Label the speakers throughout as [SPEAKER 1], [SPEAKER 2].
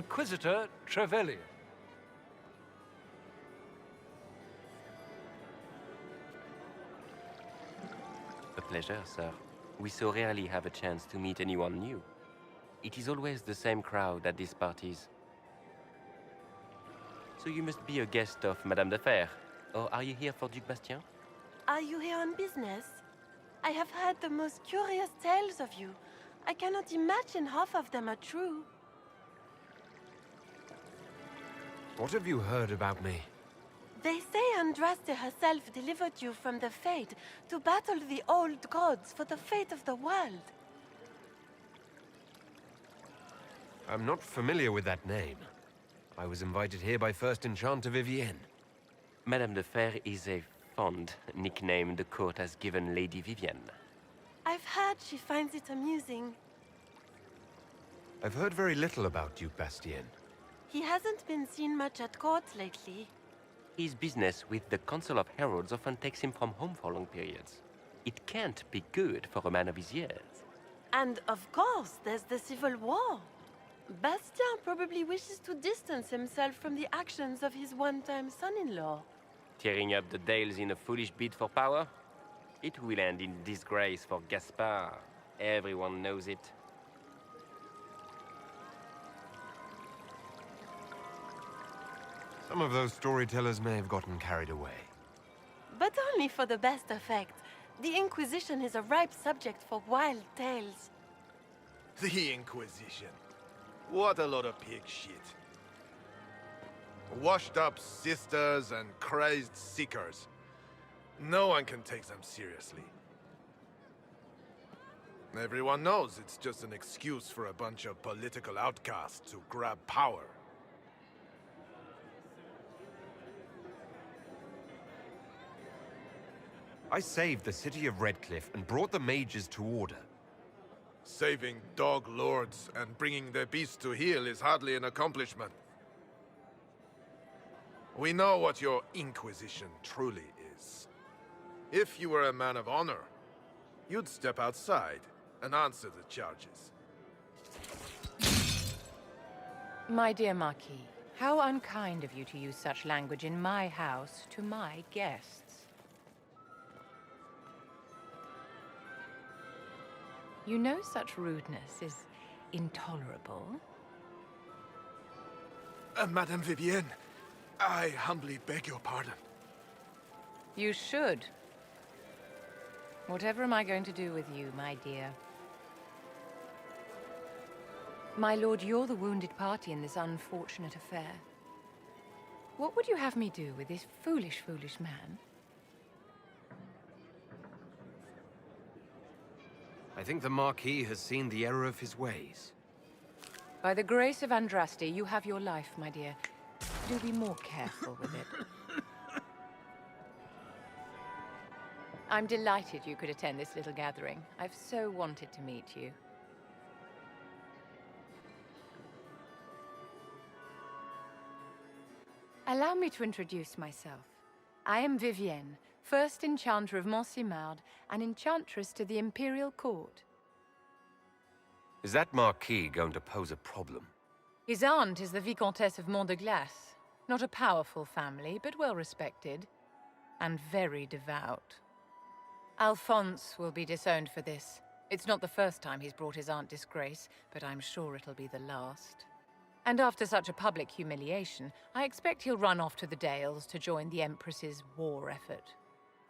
[SPEAKER 1] Inquisitor Trevelyan.
[SPEAKER 2] A pleasure, sir. We so rarely have a chance to meet anyone new. It is always the same crowd at these parties. So you must be a guest of Madame de Fer, or are you here for Duc Bastien?
[SPEAKER 3] Are you here on business? I have heard the most curious tales of you. I cannot imagine half of them are true.
[SPEAKER 1] What have you heard about me?
[SPEAKER 3] They say Andraste herself delivered you from the Fade to battle the old gods for the fate of the world.
[SPEAKER 1] I'm not familiar with that name. I was invited here by First Enchanter Vivienne.
[SPEAKER 2] Madame de Fer is a fond nickname the court has given Lady Vivienne.
[SPEAKER 3] I've heard she finds it amusing.
[SPEAKER 1] I've heard very little about Duc Bastien.
[SPEAKER 3] He hasn't been seen much at court lately.
[SPEAKER 2] His business with the Council of Heralds often takes him from home for long periods. It can't be good for a man of his years.
[SPEAKER 3] And of course, there's the civil war. Bastien probably wishes to distance himself from the actions of his one-time son-in-law.
[SPEAKER 2] Tearing up the Dales in a foolish bid for power? It will end in disgrace for Gaspard. Everyone knows it.
[SPEAKER 1] Some of those storytellers may have gotten carried away.
[SPEAKER 3] But only for the best effect. The Inquisition is a ripe subject for wild tales.
[SPEAKER 4] The Inquisition. What a lot of pig shit. Washed-up sisters and crazed seekers. No one can take them seriously. Everyone knows it's just an excuse for a bunch of political outcasts to grab power.
[SPEAKER 1] I saved the city of Redcliffe and brought the mages to order.
[SPEAKER 4] Saving dog lords and bringing their beasts to heel is hardly an accomplishment. We know what your Inquisition truly is. If you were a man of honor, you'd step outside and answer the charges.
[SPEAKER 5] My dear Marquis, how unkind of you to use such language in my house to my guests. You know such rudeness is intolerable.
[SPEAKER 4] Madame Vivienne, I humbly beg your pardon.
[SPEAKER 5] You should. Whatever am I going to do with you, my dear? My lord, you're the wounded party in this unfortunate affair. What would you have me do with this foolish, foolish man?
[SPEAKER 1] I think the Marquis has seen the error of his ways.
[SPEAKER 5] By the grace of Andraste, you have your life, my dear. Do be more careful with it. I'm delighted you could attend this little gathering. I've so wanted to meet you. Allow me to introduce myself. I am Vivienne, First Enchanter of Montsimard and Enchantress to the Imperial Court.
[SPEAKER 1] Is that Marquis going to pose a problem?
[SPEAKER 5] His aunt is the Vicomtesse of Mont de Glace. Not a powerful family, but well respected. And very devout. Alphonse will be disowned for this. It's not the first time he's brought his aunt disgrace, but I'm sure it'll be the last. And after such a public humiliation, I expect he'll run off to the Dales to join the Empress's war effort.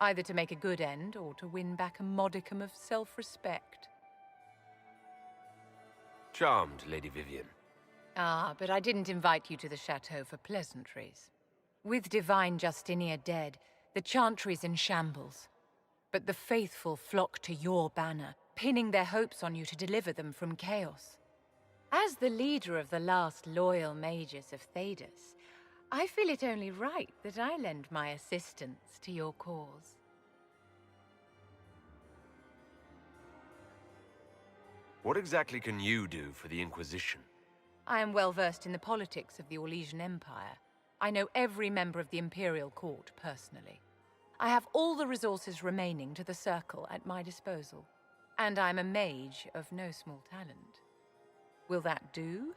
[SPEAKER 5] Either to make a good end, or to win back a modicum of self-respect.
[SPEAKER 1] Charmed, Lady Vivienne.
[SPEAKER 5] Ah, but I didn't invite you to the chateau for pleasantries. With Divine Justinia dead, the Chantry's in shambles. But the faithful flock to your banner, pinning their hopes on you to deliver them from chaos. As the leader of the last loyal mages of Thedas, I feel it only right that I lend my assistance to your cause.
[SPEAKER 1] What exactly can you do for the Inquisition?
[SPEAKER 5] I am well versed in the politics of the Orlesian Empire. I know every member of the Imperial Court personally. I have all the resources remaining to the Circle at my disposal. And I'm a mage of no small talent. Will that do?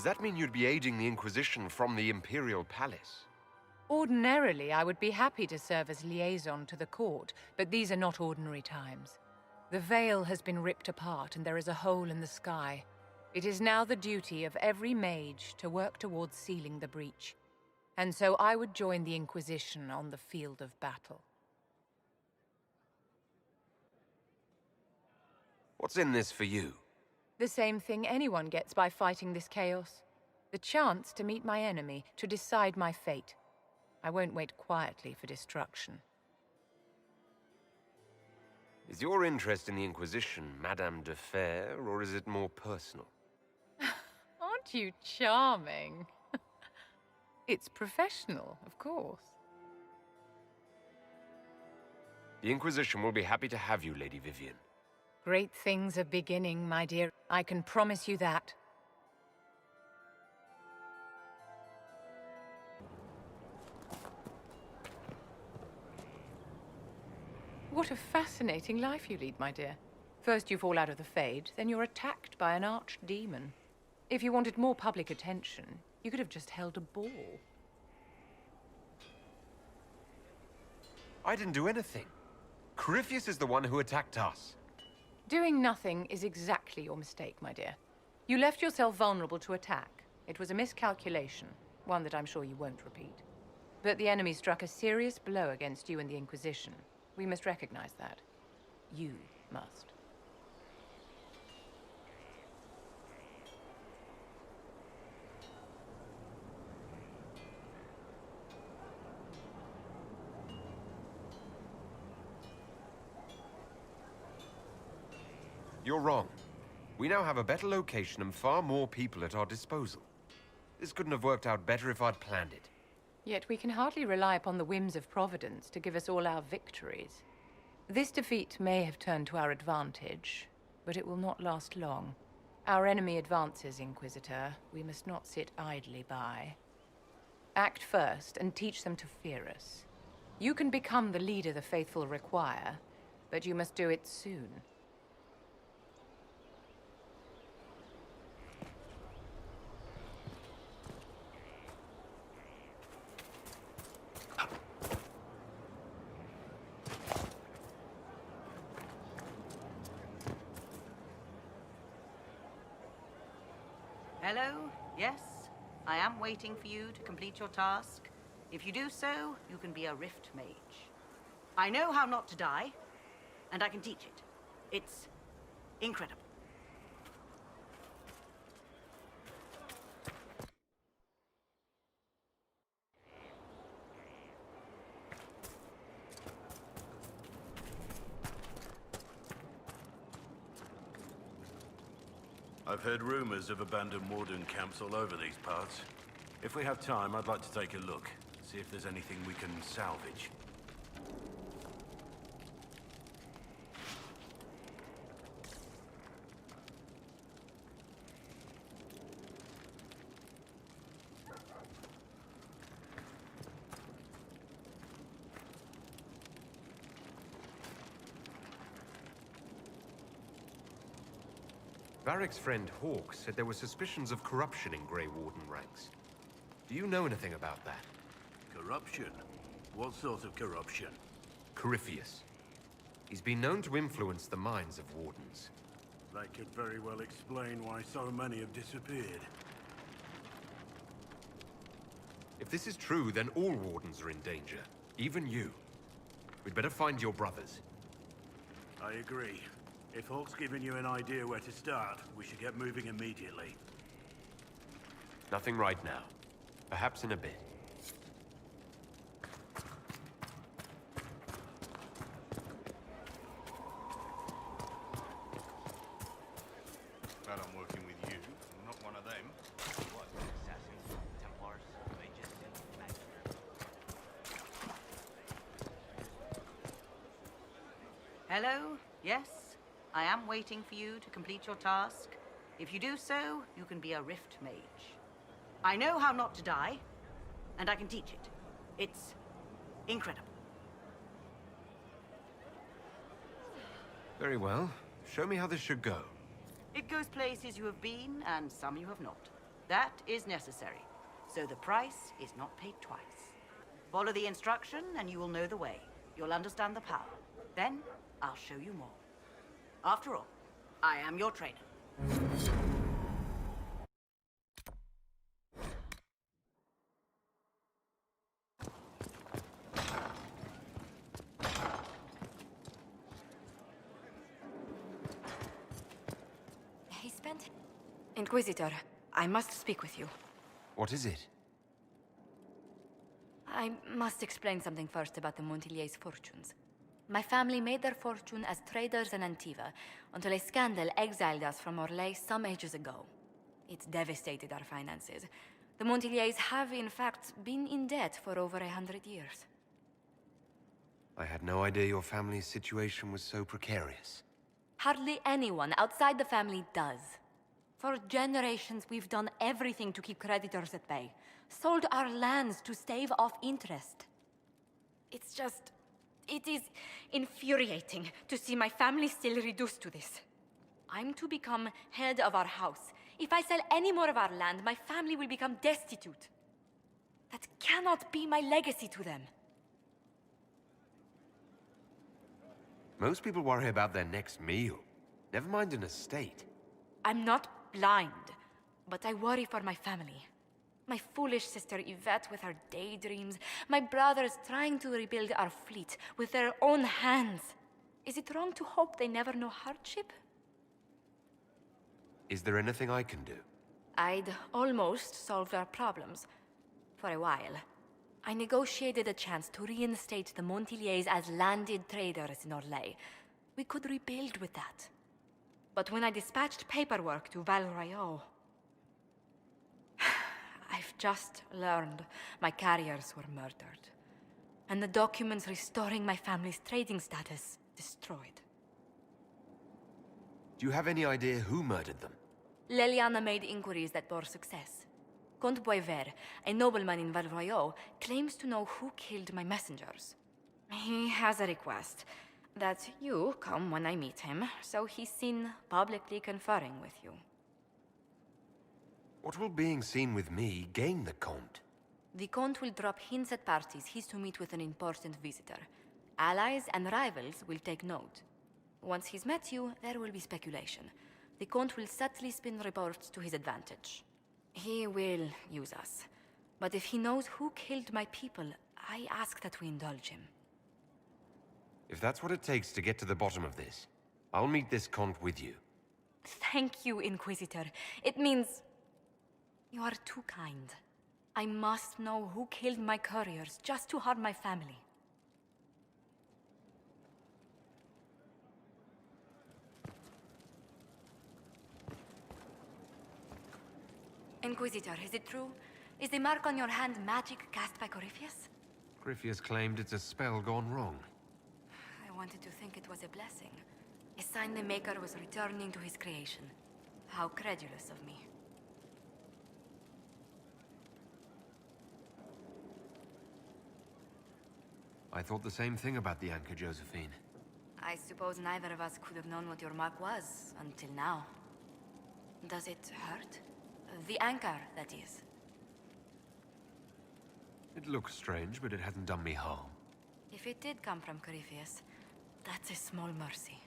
[SPEAKER 1] Does that mean you'd be aiding the Inquisition from the Imperial Palace?
[SPEAKER 5] Ordinarily, I would be happy to serve as liaison to the court, but these are not ordinary times. The veil has been ripped apart and there is a hole in the sky. It is now the duty of every mage to work towards sealing the breach. And so I would join the Inquisition on the field of battle.
[SPEAKER 1] What's in this for you?
[SPEAKER 5] The same thing anyone gets by fighting this chaos. The chance to meet my enemy, to decide my fate. I won't wait quietly for destruction.
[SPEAKER 1] Is your interest in the Inquisition Madame de Fer, or is it more personal?
[SPEAKER 5] Aren't you charming? It's professional, of course.
[SPEAKER 1] The Inquisition will be happy to have you, Lady Vivian.
[SPEAKER 5] Great things are beginning, my dear. I can promise you that. What a fascinating life you lead, my dear. First you fall out of the Fade, then you're attacked by an archdemon. If you wanted more public attention, you could have just held a ball.
[SPEAKER 1] I didn't do anything. Corypheus is the one who attacked us.
[SPEAKER 5] Doing nothing is exactly your mistake, my dear. You left yourself vulnerable to attack. It was a miscalculation, one that I'm sure you won't repeat. But the enemy struck a serious blow against you and the Inquisition. We must recognize that. You must.
[SPEAKER 1] You're wrong. We now have a better location and far more people at our disposal. This couldn't have worked out better if I'd planned it.
[SPEAKER 5] Yet we can hardly rely upon the whims of Providence to give us all our victories. This defeat may have turned to our advantage, but it will not last long. Our enemy advances, Inquisitor. We must not sit idly by. Act first and teach them to fear us. You can become the leader the faithful require, but you must do it soon.
[SPEAKER 6] Hello? Yes? I am waiting for you to complete your task. If you do so, you can be a Rift Mage. I know how not to die, and I can teach it. It's incredible.
[SPEAKER 7] I've heard rumors of abandoned warden camps all over these parts. If we have time, I'd like to take a look, see if there's anything we can salvage.
[SPEAKER 1] Varric's friend Hawk said there were suspicions of corruption in Grey Warden ranks. Do you know anything about that?
[SPEAKER 7] Corruption? What sort of corruption?
[SPEAKER 1] Corypheus. He's been known to influence the minds of wardens.
[SPEAKER 7] That could very well explain why so many have disappeared.
[SPEAKER 1] If this is true, then all wardens are in danger. Even you. We'd better find your brothers.
[SPEAKER 7] I agree. If Hawk's given you an idea where to start, we should get moving immediately.
[SPEAKER 1] Nothing right now. Perhaps in a bit.
[SPEAKER 8] Glad I'm working with you, not one of them.
[SPEAKER 9] What? Assassins, Templars, mages, magic.
[SPEAKER 6] Hello? Yes? I am waiting for you to complete your task. If you do so, you can be a Rift Mage. I know how not to die, and I can teach it. It's incredible.
[SPEAKER 1] Very well. Show me how this should go.
[SPEAKER 6] It goes places you have been, and some you have not. That is necessary, so the price is not paid twice. Follow the instruction and you will know the way. You'll understand the power. Then, I'll show you more. After all, I am your trainer.
[SPEAKER 10] He spent... Inquisitor, I must speak with you.
[SPEAKER 1] What is it?
[SPEAKER 10] I must explain something first about the Montilier's fortunes. My family made their fortune as traders in Antiva, until a scandal exiled us from Orlais some ages ago. It devastated our finances. The Montilier's have, in fact, been in debt for over 100 years.
[SPEAKER 1] I had no idea your family's situation was so precarious.
[SPEAKER 10] Hardly anyone outside the family does. For generations, we've done everything to keep creditors at bay. Sold our lands to stave off interest. It's just... it is infuriating to see my family still reduced to this. I'm to become head of our house. If I sell any more of our land, my family will become destitute. That cannot be my legacy to them.
[SPEAKER 1] Most people worry about their next meal. Never mind an estate.
[SPEAKER 10] I'm not blind, but I worry for my family. My foolish sister Yvette with her daydreams. My brothers trying to rebuild our fleet with their own hands. Is it wrong to hope they never know hardship?
[SPEAKER 1] Is there anything I can do?
[SPEAKER 10] I'd almost solved our problems. For a while. I negotiated a chance to reinstate the Montilier's as landed traders in Orlais. We could rebuild with that. But when I dispatched paperwork to Val Royeaux, I've just learned my carriers were murdered. And the documents restoring my family's trading status destroyed.
[SPEAKER 1] Do you have any idea who murdered them?
[SPEAKER 10] Leliana made inquiries that bore success. Comte Boisvert, a nobleman in Val Royeaux, claims to know who killed my messengers. He has a request that you come when I meet him, so he's seen publicly conferring with you.
[SPEAKER 1] What will being seen with me gain the Comte?
[SPEAKER 10] The Comte will drop hints at parties he's to meet with an important visitor. Allies and rivals will take note. Once he's met you, there will be speculation. The Comte will subtly spin reports to his advantage. He will use us. But if he knows who killed my people, I ask that we indulge him.
[SPEAKER 1] If that's what it takes to get to the bottom of this, I'll meet this Comte with you.
[SPEAKER 10] Thank you, Inquisitor. It means... you are too kind. I must know who killed my couriers just to harm my family. Inquisitor, is it true? Is the mark on your hand magic cast by Corypheus?
[SPEAKER 1] Corypheus claimed it's a spell gone wrong.
[SPEAKER 10] I wanted to think it was a blessing. A sign the Maker was returning to his creation. How credulous of me.
[SPEAKER 1] I thought the same thing about the anchor, Josephine.
[SPEAKER 10] I suppose neither of us could have known what your mark was, until now. Does it hurt? The anchor, that is.
[SPEAKER 1] It looks strange, but it hasn't done me harm.
[SPEAKER 10] If it did come from Corypheus, that's a small mercy.